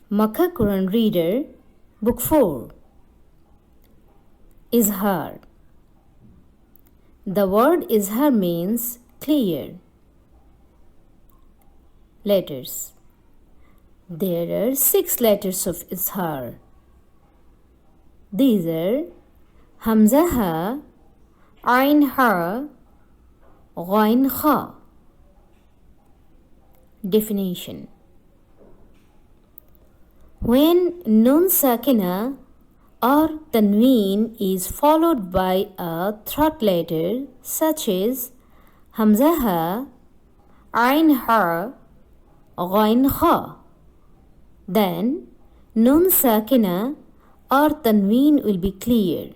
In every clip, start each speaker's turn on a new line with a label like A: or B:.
A: Makkah Quran Reader, Book 4. Izhar. The word Izhar means clear. Letters. There are 6 letters of Izhar. These are Hamza Ha, Ain Ha, Ghain Kha. Definition. When Nun Sakina or Tanween is followed by a throat letter such as Hamza Ha, Ain Ha, Ghain Kha, then Nun Sakina or Tanween will be clear.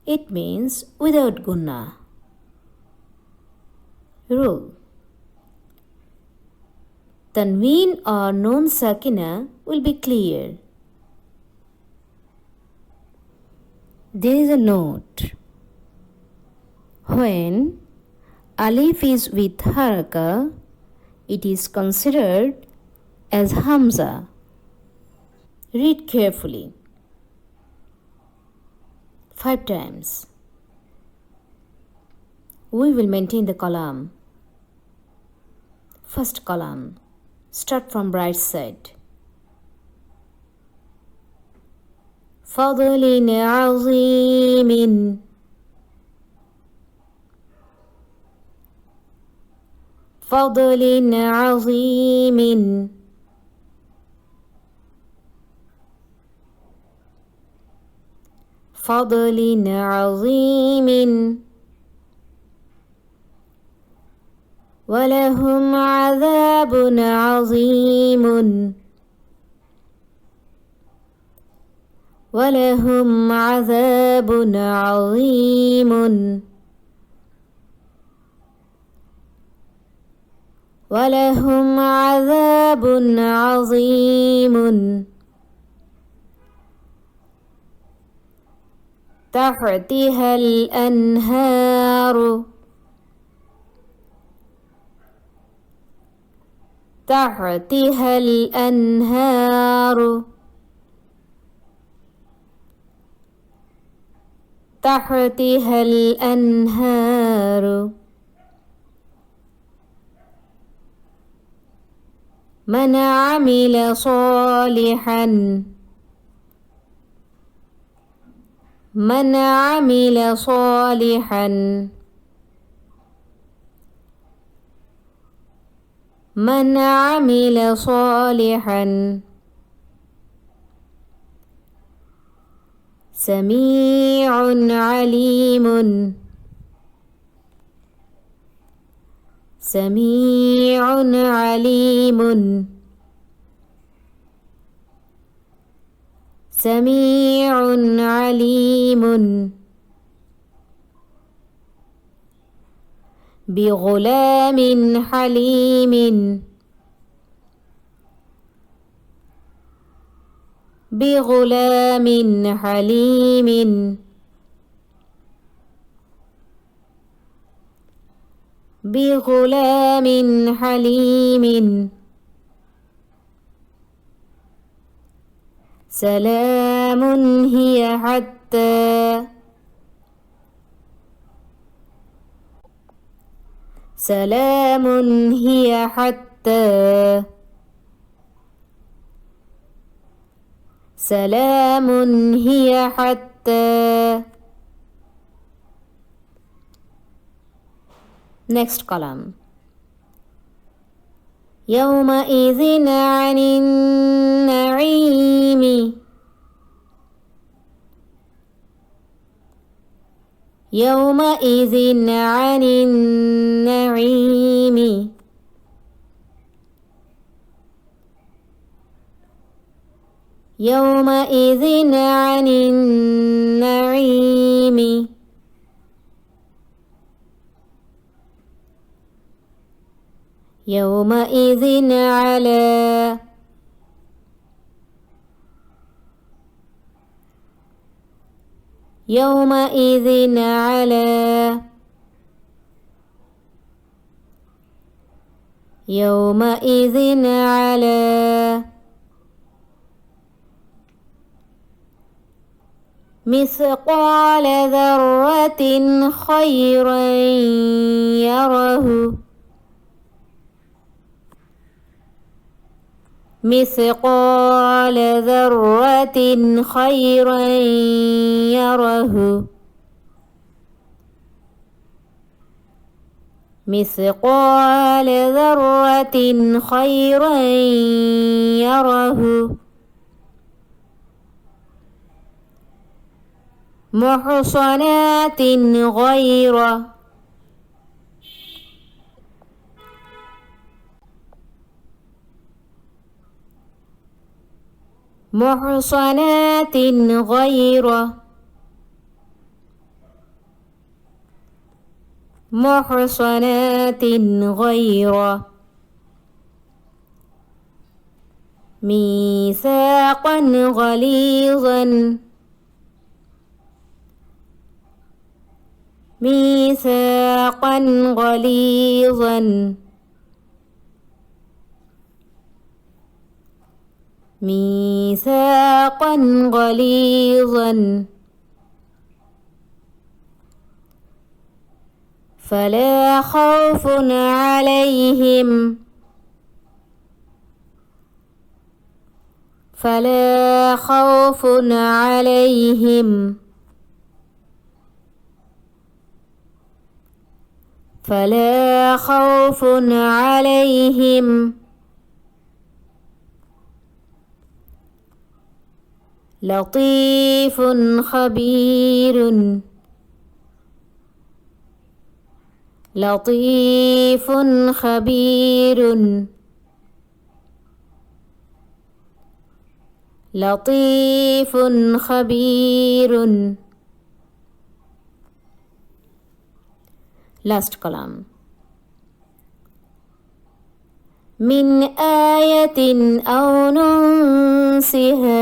A: It means without Gunnah. Rule. Tanween or Nun Sakina will be clear. There is a note. When Alif is with Haraka, it is considered as Hamza. Read carefully. 5 times. We will maintain the column. First column. Start from right side. فضل عظيم فضل عظيم فضل عظيم ولهم عذاب عظيم ولهم عذاب عظيم ولهم عذاب عظيم تحتها الأنهار تحتها الأنهار تحتها الأنهار من عمل صالحا من عمل صالحا من عمل صالحا سميع عليم سميع عليم سميع عليم بغلام حليم بغلام حليم بغلام حليم سلام هي حتى سلام هي حتى سلام هي حتى. Next column. يومئذ عن النعيم يومئذ عن النعيم يومئذ عن النعيم يومئذ على يومئذ على يومئذ على مثقال ذرة خيرا يره مثقال ذرة خيرا يره مثقال ذرة خيرا يره محصنات غير محصنات غير محصنات غير ميثاقا غليظا ميثاقا غليظا ميثاقا غليظا فلا خوف عليهم فلا خوف عليهم فلا خوف عليهم لطيف خبير لطيف خبير لطيف خبير. Last column. من آية أو ننسها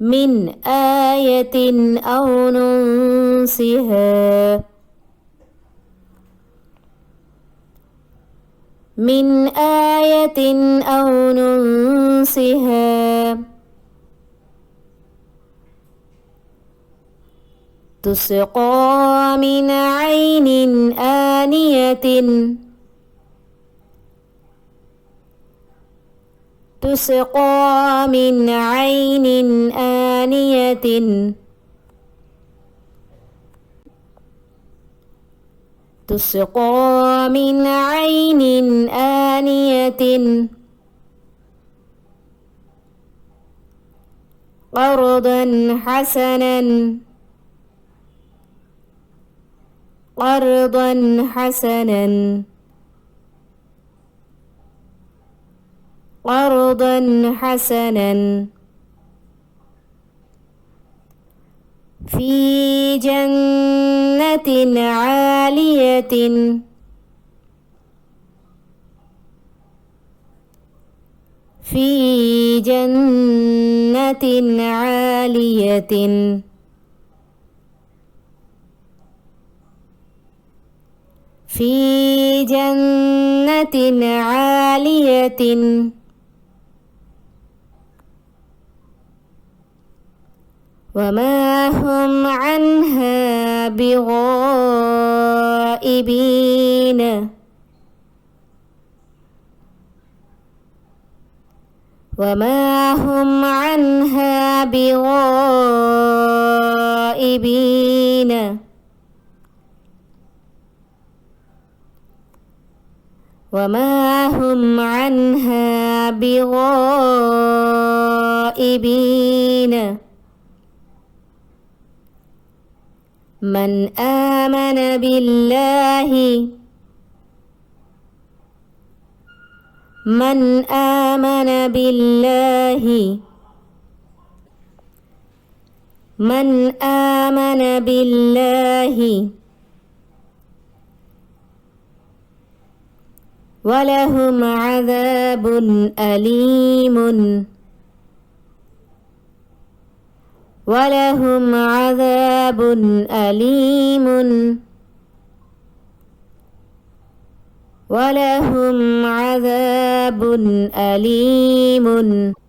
A: من آية أو ننسها من آية أو ننسها تسقى من عين آنية تسقى من عين آنية تسقى من عين آنية قرضا حسنا قرضا حسنا قرضا حسنا في جنة عالية في جنة عالية في جنة عالية وما هم عنها بغائبين وما هم عنها بغائبين وما هم عنها بغائبين من آمن بالله من آمن بالله من آمن بالله ولهم عذاب أليم ولهم عذاب أليم ولهم عذاب أليم.